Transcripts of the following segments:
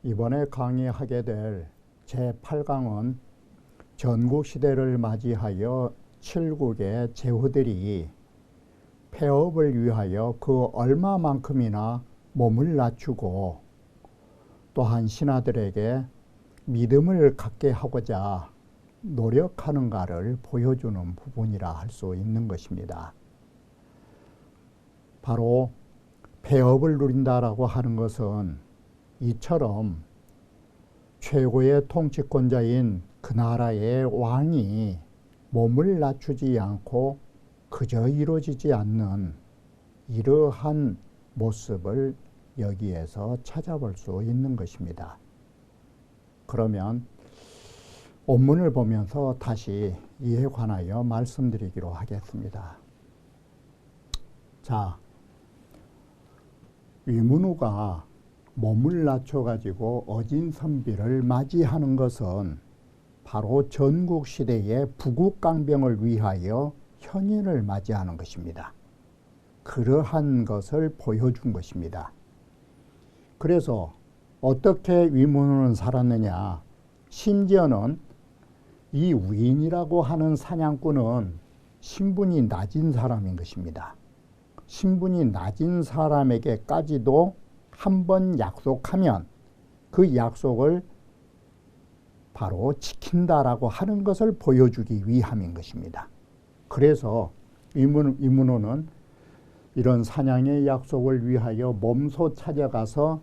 이번에 강의하게 될 제8강은 전국시대를 맞이하여 7국의 제후들이 폐업을 위하여 그 얼마만큼이나 몸을 낮추고 또한 신하들에게 믿음을 갖게 하고자 노력하는가를 보여주는 부분이라 할 수 있는 것입니다. 바로 폐업을 누린다라고 하는 것은 이처럼 최고의 통치권자인 그 나라의 왕이 몸을 낮추지 않고 그저 이루어지지 않는 이러한 모습을 여기에서 찾아볼 수 있는 것입니다. 그러면 원문을 보면서 다시 이에 관하여 말씀드리기로 하겠습니다. 자, 위문우가 몸을 낮춰가지고 어진 선비를 맞이하는 것은 바로 전국시대의 부국강병을 위하여 현인을 맞이하는 것입니다. 그러한 것을 보여준 것입니다. 그래서 어떻게 위문우는 살았느냐? 심지어는 이 위인이라고 하는 사냥꾼은 신분이 낮은 사람인 것입니다. 신분이 낮은 사람에게까지도 한 번 약속하면 그 약속을 바로 지킨다라고 하는 것을 보여주기 위함인 것입니다. 그래서 위문우는 이런 사냥의 약속을 위하여 몸소 찾아가서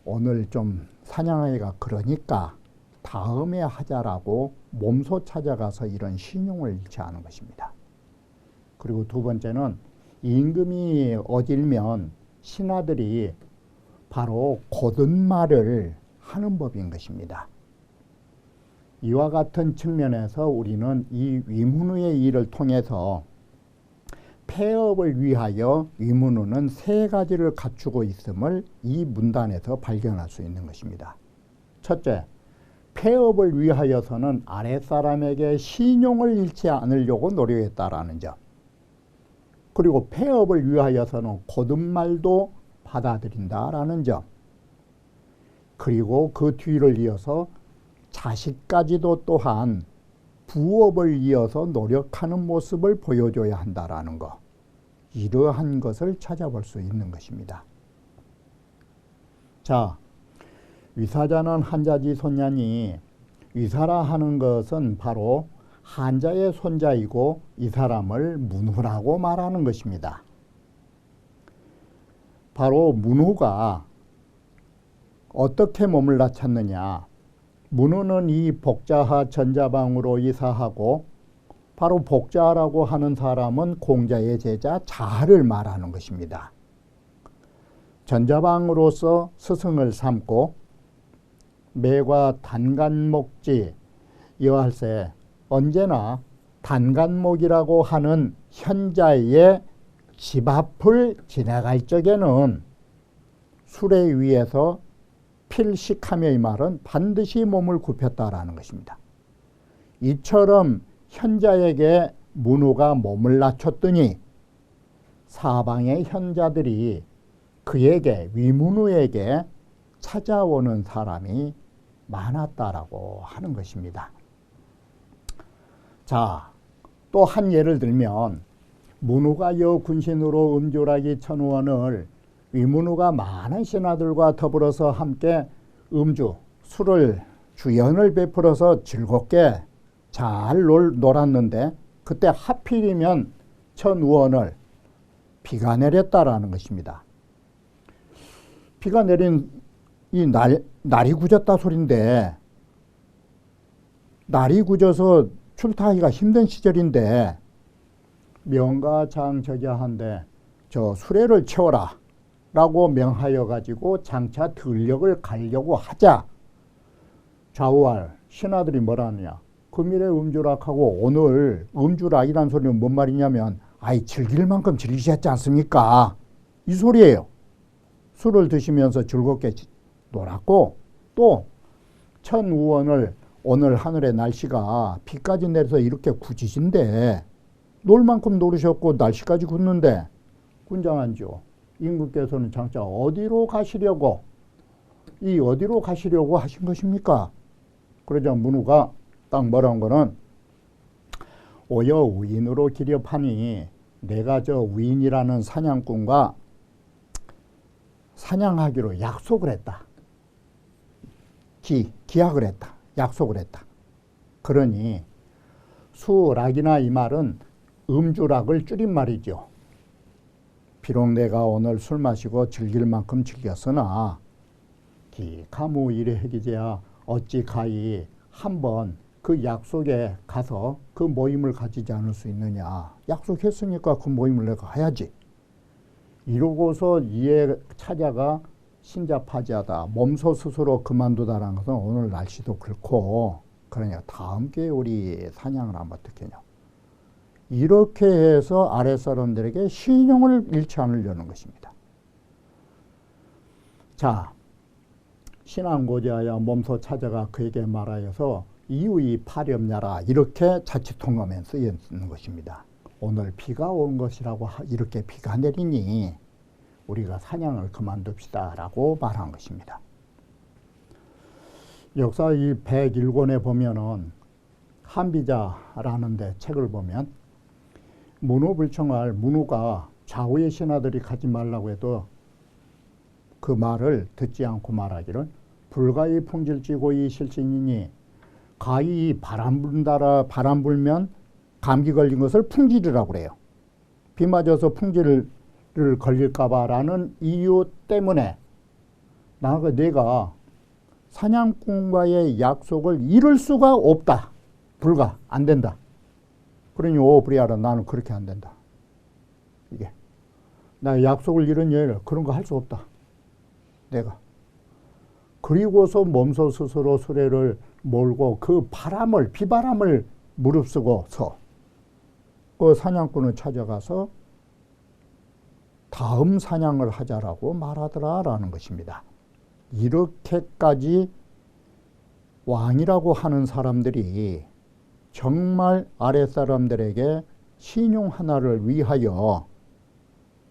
오늘 좀 사냥하기가 그러니까 다음에 하자라고 몸소 찾아가서 이런 신용을 잃지 않은 것입니다. 그리고 두 번째는 임금이 어질면 신하들이 바로 거듭말을 하는 법인 것입니다. 이와 같은 측면에서 우리는 이 위문우의 일을 통해서 폐업을 위하여 위문우는 세 가지를 갖추고 있음을 이 문단에서 발견할 수 있는 것입니다. 첫째, 폐업을 위하여서는 아랫사람에게 신용을 잃지 않으려고 노력했다라는 점. 그리고 폐업을 위하여서는 거듭말도 받아들인다라는 점. 그리고 그 뒤를 이어서 자식까지도 또한 부업을 이어서 노력하는 모습을 보여줘야 한다라는 것. 이러한 것을 찾아볼 수 있는 것입니다. 자, 위사자는 한자지 손냐니 위사라 하는 것은 바로 한자의 손자이고 이 사람을 문후라고 말하는 것입니다. 바로 문후가 어떻게 몸을 낮췄느냐? 문후는 이 복자하 전자방으로 이사하고 바로 복자라고 하는 사람은 공자의 제자 자를 말하는 것입니다. 전자방으로서 스승을 삼고 매과 단간목지 이어할세 언제나 단간목이라고 하는 현자의 집 앞을 지나갈 적에는 수레 위에서 필식하며 이 말은 반드시 몸을 굽혔다라는 것입니다. 이처럼 현자에게 문후가 몸을 낮췄더니 사방의 현자들이 그에게 위문우에게 찾아오는 사람이 많았다라고 하는 것입니다. 자, 또 한 예를 들면 문후가 여군신으로 음주라기 천우원을 위문우가 많은 신하들과 더불어서 함께 술을 주연을 베풀어서 즐겁게 잘 놀았는데 그때 하필이면 천우원을 비가 내렸다라는 것입니다. 비가 내린 이 날이 굳었다 소린데 날이 굳어서 출타하기가 힘든 시절인데 명가장 저자한데 저 수레를 채워라 라고 명하여 가지고 장차 들녘을 가려고 하자 좌우할 신하들이 뭐라 하느냐? 금일에 음주락하고 오늘 음주락이란 소리는 뭔 말이냐면 아이 즐길 만큼 즐기셨지 않습니까? 이 소리예요. 술을 드시면서 즐겁게 놀았고 또 천우원을 오늘 하늘의 날씨가 비까지 내려서 이렇게 굳으신데 놀 만큼 노르셨고 날씨까지 굳는데 군장한지요. 임금께서는 장차 어디로 가시려고 이 어디로 가시려고 하신 것입니까? 그러자 문우가 딱 뭐라는 거는 오여 우인으로 기렵하니 내가 저 우인이라는 사냥꾼과 사냥하기로 약속을 했다. 기약을 했다. 약속을 했다. 그러니 수락이나 이 말은 음주락을 줄인 말이죠. 비록 내가 오늘 술 마시고 즐길 만큼 즐겼으나 가무 이래 해기제야 어찌 가히 한번 그 약속에 가서 그 모임을 가지지 않을 수 있느냐. 약속했으니까 그 모임을 내가 해야지. 이러고서 이에 차자가 신자파지하다. 몸소 스스로 그만두다라는 것은 오늘 날씨도 그렇고 그러냐. 다음 기회에 우리 사냥을 하면 어떻겠냐. 이렇게 해서 아랫사람들에게 신용을 잃지 않으려는 것입니다. 자, 신앙고자야 몸소 찾아가 그에게 말하여서 이유이 파렴냐라 이렇게 자칫통감에 쓰여있는 것입니다. 오늘 비가 온 것이라고 이렇게 비가 내리니 우리가 사냥을 그만둡시다 라고 말한 것입니다. 역사 이 101권에 보면은 한비자라는 데 책을 보면 문우불청할 문우가 좌우의 신하들이 가지 말라고 해도 그 말을 듣지 않고 말하기를 불가히 풍질지고이 실신이니 가히 바람 불면 감기 걸린 것을 풍질이라고 그래요. 비 맞아서 풍질을 걸릴까봐 라는 이유 때문에 내가 사냥꾼과의 약속을 이룰 수가 없다. 불가, 안 된다. 그러니 오브리아라 나는 그렇게 안 된다. 이게 나 약속을 이룬 일 그런 거 할 수 없다. 내가. 그리고서 몸소 스스로 수레를 몰고 그 비바람을 무릅쓰고서 그 사냥꾼을 찾아가서 다음 사냥을 하자라고 말하더라라는 것입니다. 이렇게까지 왕이라고 하는 사람들이 정말 아랫사람들에게 신용 하나를 위하여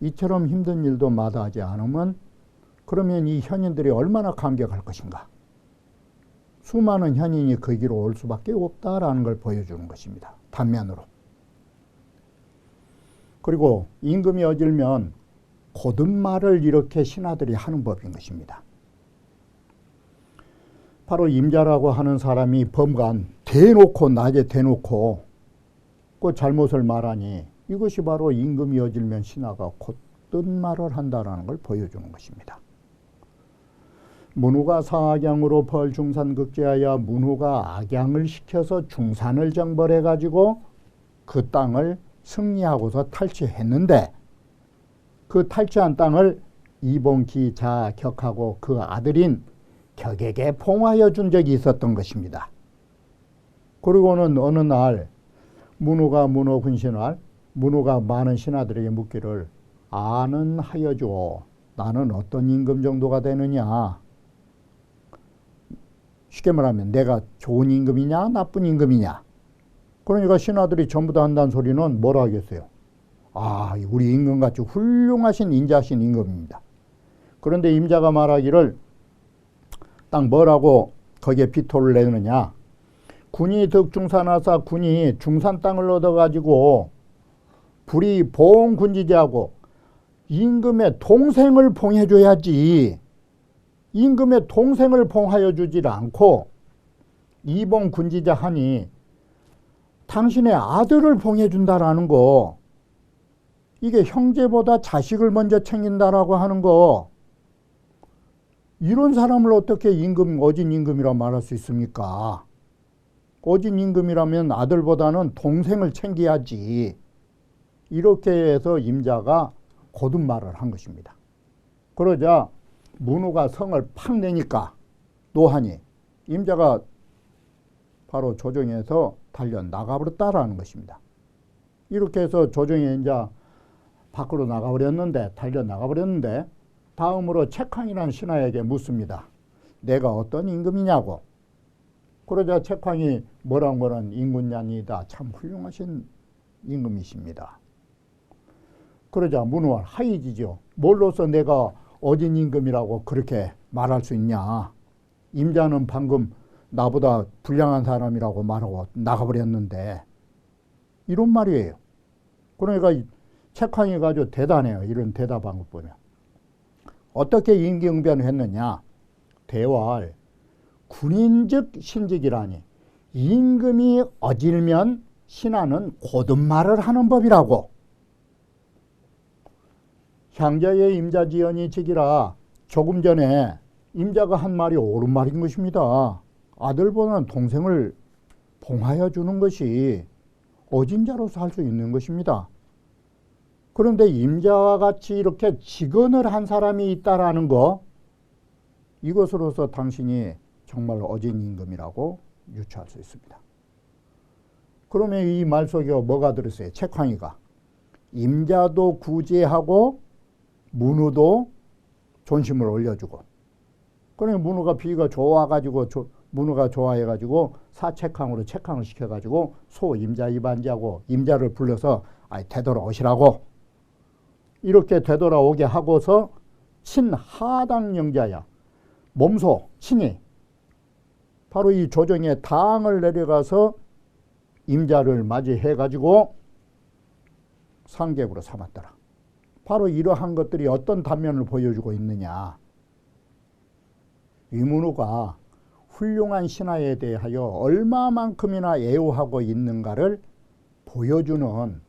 이처럼 힘든 일도 마다하지 않으면 그러면 이 현인들이 얼마나 감격할 것인가. 수많은 현인이 그 길로 올 수밖에 없다라는 걸 보여주는 것입니다. 단면으로. 그리고 임금이 어질면 고든 말을 이렇게 신하들이 하는 법인 것입니다. 바로 임자라고 하는 사람이 범간 대놓고 낮에 대놓고 그 잘못을 말하니 이것이 바로 임금이 어질면 신하가 곧든 말을 한다라는 걸 보여주는 것입니다. 문우가 사악양으로 벌 중산극제하여 문우가 악양을 시켜서 중산을 정벌해 가지고 그 땅을 승리하고서 탈취했는데 그 탈취한 땅을 이봉기 자격하고 그 아들인 격에게 봉하여 준 적이 있었던 것입니다. 그리고는 어느 날 문우가 문호군신할 문우가 많은 신하들에게 묻기를 아는 하여줘. 나는 어떤 임금 정도가 되느냐. 쉽게 말하면 내가 좋은 임금이냐 나쁜 임금이냐. 그러니까 신하들이 전부 다 한다는 소리는 뭐라 하겠어요. 아, 우리 임금같이 훌륭하신 인자하신 임금입니다. 그런데 임자가 말하기를 딱 뭐라고 거기에 비토를 내느냐. 군이 득중산하사 군이 중산 땅을 얻어가지고 불이 봉군지제하고 임금의 동생을 봉해줘야지. 임금의 동생을 봉하여 주질 않고 이봉군지자 하니 당신의 아들을 봉해준다라는 거. 이게 형제보다 자식을 먼저 챙긴다라고 하는 거. 이런 사람을 어떻게 어진 임금이라고 말할 수 있습니까? 어진 임금이라면 아들보다는 동생을 챙겨야지. 이렇게 해서 임자가 거듭 말을 한 것입니다. 그러자 문우가 성을 팍 내니까 노하니 임자가 바로 조정에서 달려 나가버렸다라는 것입니다. 이렇게 해서 조정이 이제 밖으로 나가버렸는데 달려 나가버렸는데 다음으로 책황이라는 신하에게 묻습니다. 내가 어떤 임금이냐고. 그러자 책황이 뭐라는 거는 임군년이다. 참 훌륭하신 임금이십니다. 그러자 문우가 하이지죠. 뭘로서 내가 어진 임금이라고 그렇게 말할 수 있냐. 임자는 방금 나보다 불량한 사람이라고 말하고 나가버렸는데 이런 말이에요. 그러니까 책항이가 아주 대단해요. 이런 대답한 것 보면. 어떻게 임기응변을 했느냐. 대활 군인즉 신직이라니 임금이 어질면 신하는 고든 말을 하는 법이라고. 향자의 임자지연이 직이라 조금 전에 임자가 한 말이 옳은 말인 것입니다. 아들보다는 동생을 봉하여 주는 것이 어진자로서 할 수 있는 것입니다. 그런데 임자와 같이 이렇게 직언을 한 사람이 있다라는 거, 이것으로서 당신이 정말 어진 임금이라고 유추할 수 있습니다. 그러면 이 말 속에 뭐가 들었어요? 책황이가 임자도 구제하고 문우도 존심을 올려주고, 그러니까 문우가 비위가 좋아가지고 문우가 좋아해가지고 사책항으로 책항을 시켜가지고 소 임자 이반지하고 임자를 불러서 되돌아오시라고 이렇게 되돌아오게 하고서 친하당영자야 몸소 친히 바로 이 조정에 당을 내려가서 임자를 맞이해가지고 상객으로 삼았더라. 바로 이러한 것들이 어떤 단면을 보여주고 있느냐. 위문우가 훌륭한 신하에 대하여 얼마만큼이나 애호하고 있는가를 보여주는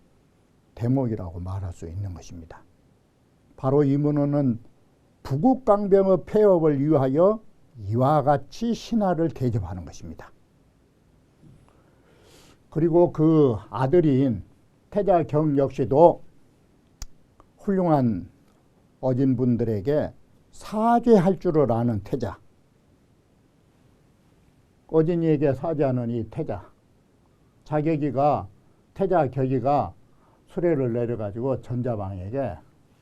대목이라고 말할 수 있는 것입니다. 바로 위문우는 부국강병의 폐업을 위하여 이와 같이 신하를 대접하는 것입니다. 그리고 그 아들인 태자경 역시도 훌륭한 어진 분들에게 사죄할 줄을 아는 태자, 어진이에게 사죄하는 이 태자, 태자 격이가 수레를 내려가지고 전자방에게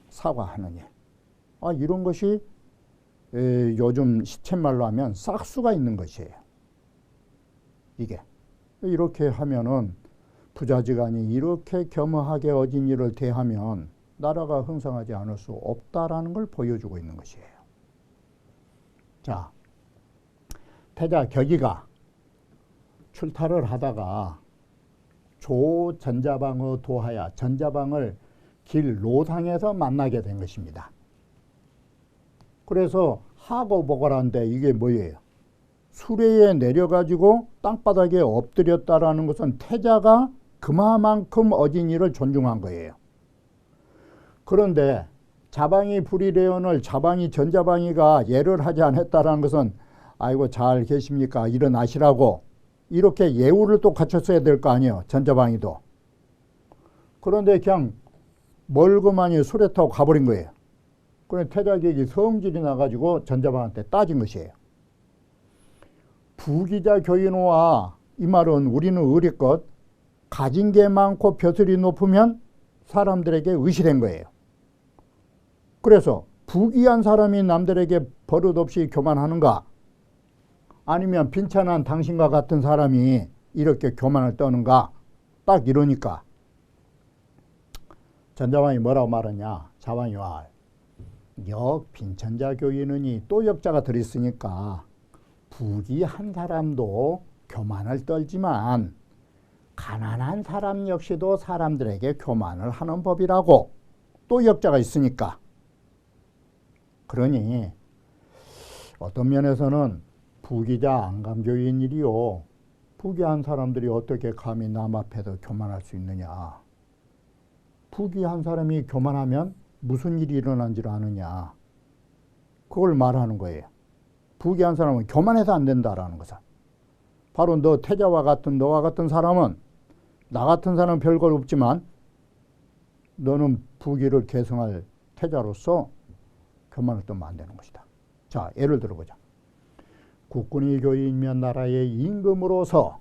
사과하느니, 이런 것이 요즘 시쳇말로 하면 싹수가 있는 것이에요. 이게 이렇게 하면은 부자지간이 이렇게 겸허하게 어진이를 대하면 나라가 흥상하지 않을 수 없다라는 걸 보여주고 있는 것이에요. 자, 태자 격이가 출타를 하다가 조 전자방의 도하야, 전자방을 길 노상에서 만나게 된 것입니다. 그래서 하고 보거라는데 이게 뭐예요? 수레에 내려가지고 땅바닥에 엎드렸다라는 것은 태자가 그만큼 어진이를 존중한 거예요. 그런데 자방이 불이래언을 자방이 전자방이가 예를 하지 않았다라는 것은 아이고 잘 계십니까 일어나시라고 이렇게 예우를 또 갖췄어야 될 거 아니에요. 전자방이도. 그런데 그냥 멀그만이 수레 타고 가버린 거예요. 그런데 태자객이 성질이 나가지고 전자방한테 따진 것이에요. 부기자 교인호와 이 말은 우리는 의리껏 가진 게 많고 벼슬이 높으면 사람들에게 의시된 거예요. 그래서 부귀한 사람이 남들에게 버릇없이 교만하는가? 아니면 빈천한 당신과 같은 사람이 이렇게 교만을 떠는가? 딱 이러니까 전자왕이 뭐라고 말하냐? 자왕이 와 역 빈천자 교인은이 또 역자가 들어있으니까 부귀한 사람도 교만을 떨지만 가난한 사람 역시도 사람들에게 교만을 하는 법이라고 또 역자가 있으니까. 그러니 어떤 면에서는 부귀자 안감교인이리요. 부귀한 사람들이 어떻게 감히 남 앞에서 교만할 수 있느냐. 부귀한 사람이 교만하면 무슨 일이 일어난 줄 아느냐. 그걸 말하는 거예요. 부귀한 사람은 교만해서 안 된다라는 것을. 바로 너와 같은 사람은 나 같은 사람은 별걸 없지만 너는 부귀를 계승할 태자로서 교만을 떠면 안 되는 것이다. 자, 예를 들어보자. 국군이 교인이면 나라의 임금으로서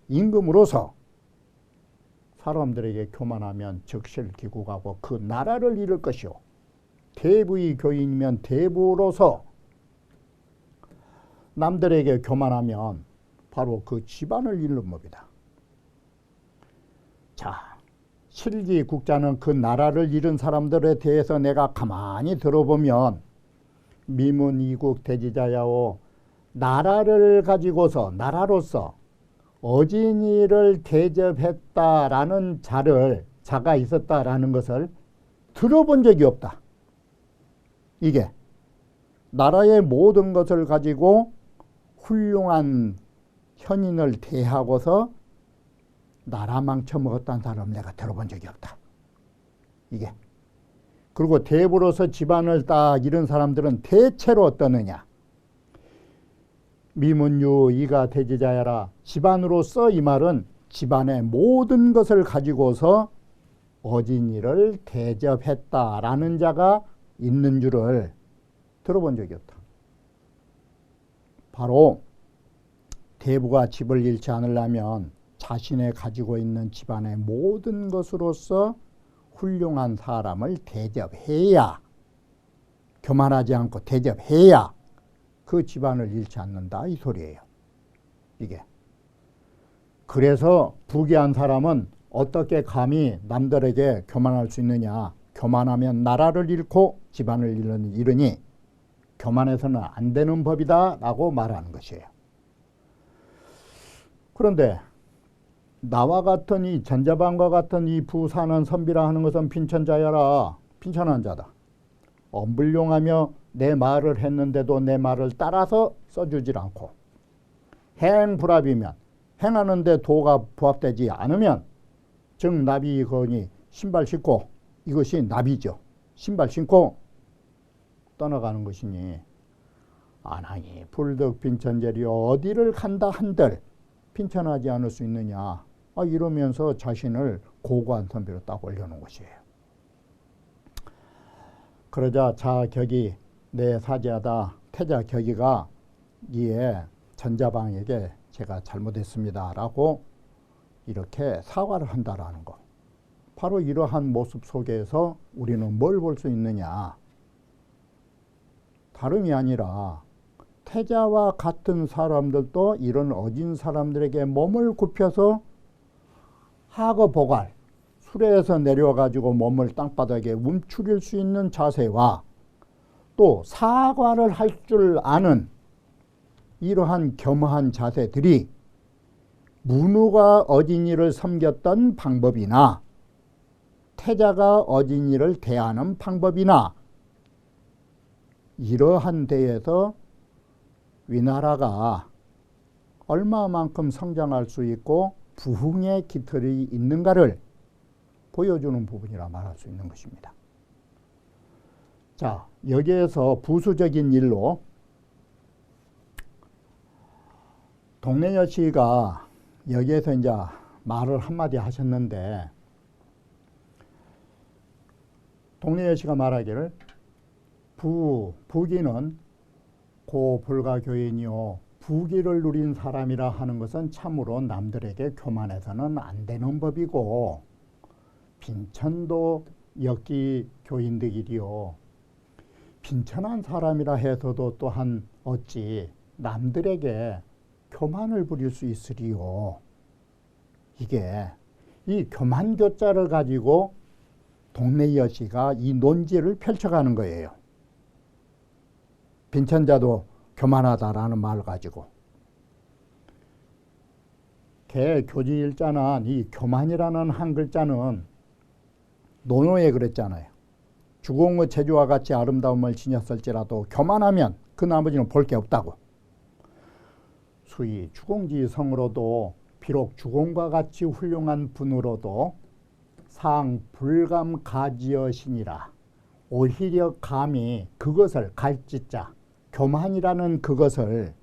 임금으로서 사람들에게 교만하면 적실기국하고 그 나라를 잃을 것이요. 대부의 교인이면 대부로서 남들에게 교만하면 바로 그 집안을 잃는 법이다. 자, 실기국자는 그 나라를 잃은 사람들에 대해서 내가 가만히 들어보면 미문 이국 대지자야오 나라를 가지고서 나라로서 어진이를 대접했다라는 자가 있었다라는 것을 들어본 적이 없다. 이게 나라의 모든 것을 가지고 훌륭한 현인을 대하고서 나라 망쳐먹었다는 사람 내가 들어본 적이 없다. 이게. 그리고 대부로서 집안을 딱 이런 사람들은 대체로 어떠느냐. 미문유 이가 대지자야라. 집안으로서 이 말은 집안의 모든 것을 가지고서 어진이를 대접했다라는 자가 있는 줄을 들어본 적이 없다. 바로 대부가 집을 잃지 않으려면 자신의 가지고 있는 집안의 모든 것으로서 훌륭한 사람을 대접해야, 교만하지 않고 대접해야 그 집안을 잃지 않는다 이 소리예요. 이게. 그래서 부귀한 사람은 어떻게 감히 남들에게 교만할 수 있느냐. 교만하면 나라를 잃고 집안을 잃으니 교만해서는 안 되는 법이다 라고 말하는 것이에요. 그런데 나와 같은 이 전자방과 같은 이 부산한 선비라 하는 것은 빈천자야라. 빈천한 자다. 엄불용하며 내 말을 했는데도 내 말을 따라서 써주질 않고, 행불합이면 행하는데 도가 부합되지 않으면 즉 나비거니 신발 신고, 이것이 나비죠. 신발 신고 떠나가는 것이니 안하니 불득 빈천제리 어디를 간다 한들 빈천하지 않을 수 있느냐. 이러면서 자신을 고고한 선비로 딱 올려놓은 것이에요. 그러자 자격이 내 사제하다 태자격이가 이에 전자방에게 제가 잘못했습니다 라고 이렇게 사과를 한다라는 거. 바로 이러한 모습 속에서 우리는 뭘 볼 수 있느냐. 다름이 아니라 태자와 같은 사람들도 이런 어진 사람들에게 몸을 굽혀서 하거보갈, 수레에서 내려가지고 몸을 땅바닥에 움츠릴 수 있는 자세와 또 사과를 할 줄 아는 이러한 겸허한 자세들이 문우가 어진이를 섬겼던 방법이나 태자가 어진이를 대하는 방법이나 이러한 데에서 위나라가 얼마만큼 성장할 수 있고 부흥의 깃털이 있는가를 보여주는 부분이라 말할 수 있는 것입니다. 자, 여기에서 부수적인 일로 동래여 씨가 여기에서 이제 말을 한마디 하셨는데, 동래여 씨가 말하기를 부귀는 고 불가교인이요 부귀를 누린 사람이라 하는 것은 참으로 남들에게 교만해서는 안 되는 법이고, 빈천도 역기 교인들이요 빈천한 사람이라 해서도 또한 어찌 남들에게 교만을 부릴 수 있으리요. 이게 이 교만교자를 가지고 동래여 씨가 이 논지를 펼쳐가는 거예요. 빈천자도 교만하다라는 말을 가지고. 개교지일자는 이 교만이라는 한 글자는 논어에 그랬잖아요. 주공의 제주와 같이 아름다움을 지녔을지라도 교만하면 그 나머지는 볼 게 없다고. 수이 주공지성으로도 비록 주공과 같이 훌륭한 분으로도 상 불감가지여신이라 오히려 감히 그것을 갈지자 교만이라는 그것을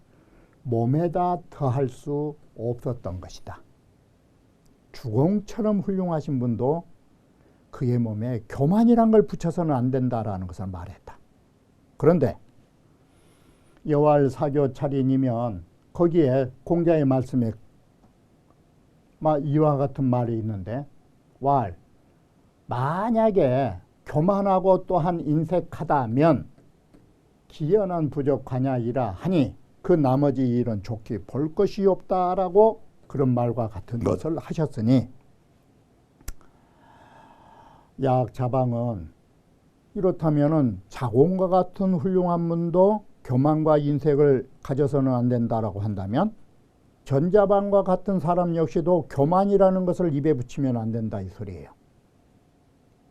몸에다 더할 수 없었던 것이다. 주공처럼 훌륭하신 분도 그의 몸에 교만이란 걸 붙여서는 안 된다라는 것을 말했다. 그런데 여왈 사교 차린이면 거기에 공자의 말씀에 이와 같은 말이 있는데, 왈 만약에 교만하고 또한 인색하다면 기연한 부족하냐이라 하니 그 나머지 일은 좋게 볼 것이 없다라고 그런 말과 같은 것을 하셨으니, 약 자방은 이렇다면은 자공과 같은 훌륭한 분도 교만과 인색을 가져서는 안 된다라고 한다면 전자방과 같은 사람 역시도 교만이라는 것을 입에 붙이면 안 된다 이 소리예요.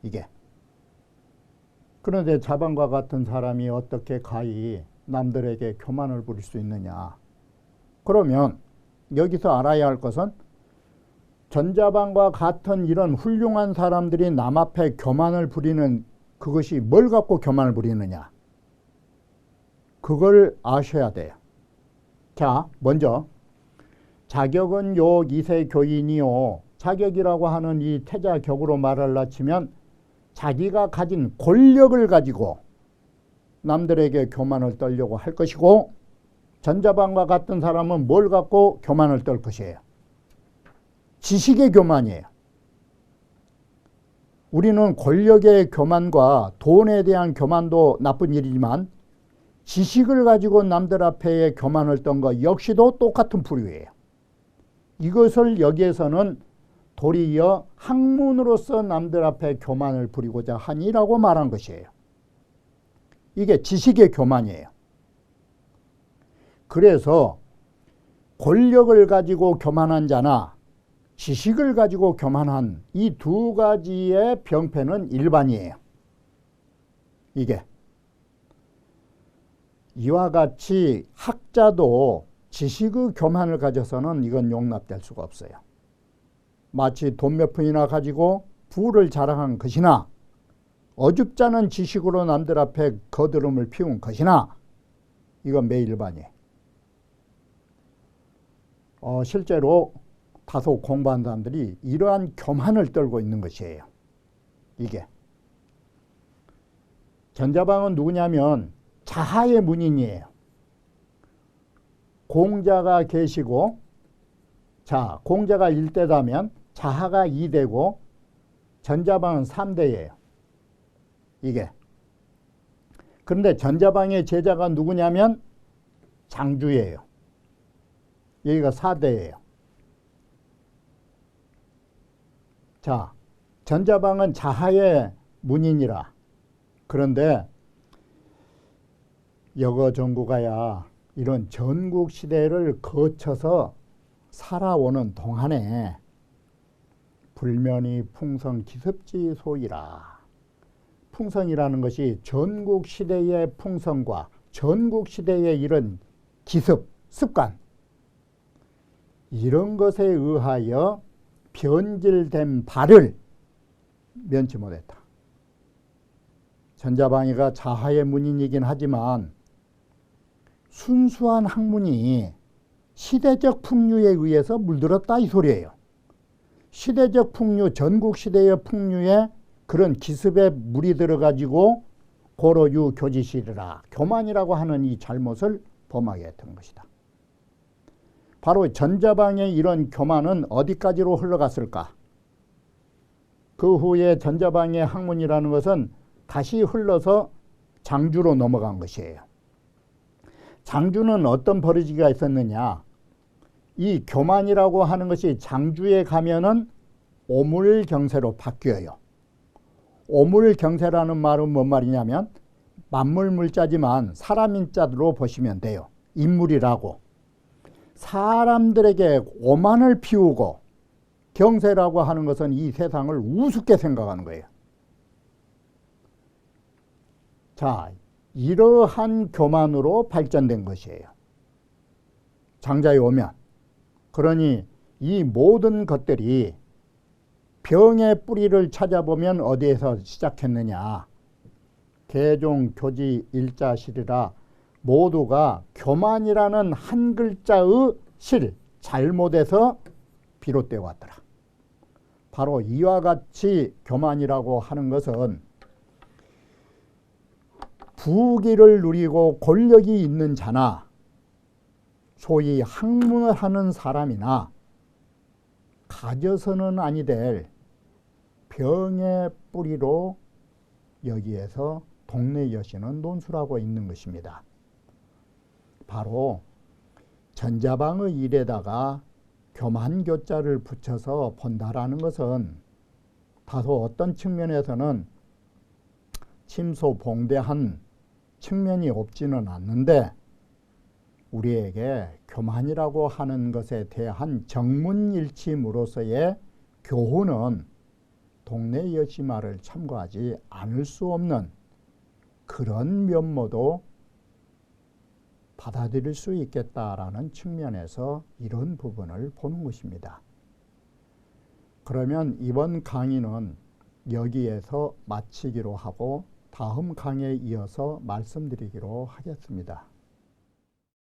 이게. 그런데 자방과 같은 사람이 어떻게 가히 남들에게 교만을 부릴 수 있느냐. 그러면 여기서 알아야 할 것은 전자방과 같은 이런 훌륭한 사람들이 남 앞에 교만을 부리는 그것이 뭘 갖고 교만을 부리느냐. 그걸 아셔야 돼요. 자, 먼저 자격은 요 이세 교인이요. 자격이라고 하는 이 태자격으로 말을 치면 자기가 가진 권력을 가지고 남들에게 교만을 떨려고 할 것이고, 전자방과 같은 사람은 뭘 갖고 교만을 떨 것이에요? 지식의 교만이에요. 우리는 권력의 교만과 돈에 대한 교만도 나쁜 일이지만 지식을 가지고 남들 앞에 교만을 떤 것 역시도 똑같은 부류예요. 이것을 여기에서는 도리어 학문으로서 남들 앞에 교만을 부리고자 하니라고 말한 것이에요. 이게 지식의 교만이에요. 그래서 권력을 가지고 교만한 자나 지식을 가지고 교만한 이 두 가지의 병폐는 일반이에요. 이게 이와 같이 학자도 지식의 교만을 가져서는 이건 용납될 수가 없어요. 마치 돈 몇 푼이나 가지고 부를 자랑한 것이나 어줍지 않은 지식으로 남들 앞에 거드름을 피운 것이나 이건 매일반이에요. 실제로 다소 공부한 사람들이 이러한 교만을 떨고 있는 것이에요. 이게 전자방은 누구냐면 자하의 문인이에요. 공자가 계시고, 자, 공자가 1대다면 자하가 2대고 전자방은 3대예요. 이게. 그런데 전자방의 제자가 누구냐면 장주예요. 여기가 4대예요. 자, 전자방은 자하의 문인이라. 그런데 여거정구가야 이런 전국시대를 거쳐서 살아오는 동안에 불면이 풍성 기습지소이라. 풍성이라는 것이 전국시대의 풍성과 전국시대의 이런 기습, 습관, 이런 것에 의하여 변질된 바를 면치 못했다. 전자방이가 자하의 문인이긴 하지만 순수한 학문이 시대적 풍류에 의해서 물들었다 이 소리예요. 시대적 풍류, 전국시대의 풍류에 그런 기습에 물이 들어가지고 고로유 교지시리라, 교만이라고 하는 이 잘못을 범하게 했던 것이다. 바로 전자방의 이런 교만은 어디까지로 흘러갔을까? 그 후에 전자방의 학문이라는 것은 다시 흘러서 장주로 넘어간 것이에요. 장주는 어떤 버러지가 있었느냐? 이 교만이라고 하는 것이 장주에 가면은 오물경세로 바뀌어요. 오물경세라는 말은 뭔 말이냐면 만물물자지만 사람인자로 보시면 돼요. 인물이라고. 사람들에게 오만을 피우고, 경세라고 하는 것은 이 세상을 우습게 생각하는 거예요. 자, 이러한 교만으로 발전된 것이에요. 장자에 오면. 그러니 이 모든 것들이 병의 뿌리를 찾아보면 어디에서 시작했느냐. 개종, 교지, 일자실이라 모두가 교만이라는 한 글자의 실, 잘못에서 비롯되어 왔더라. 바로 이와 같이 교만이라고 하는 것은 부귀를 누리고 권력이 있는 자나 소위 학문을 하는 사람이나 가져서는 아니 될 병의 뿌리로 여기에서 동네 여신은 논술하고 있는 것입니다. 바로 전자방의 일에다가 교만교자를 붙여서 본다라는 것은 다소 어떤 측면에서는 침소봉대한 측면이 없지는 않는데 우리에게 교만이라고 하는 것에 대한 정문일침으로서의 교훈은 동네 여지마를 참고하지 않을 수 없는 그런 면모도 받아들일 수 있겠다라는 측면에서 이런 부분을 보는 것입니다. 그러면 이번 강의는 여기에서 마치기로 하고 다음 강의에 이어서 말씀드리기로 하겠습니다.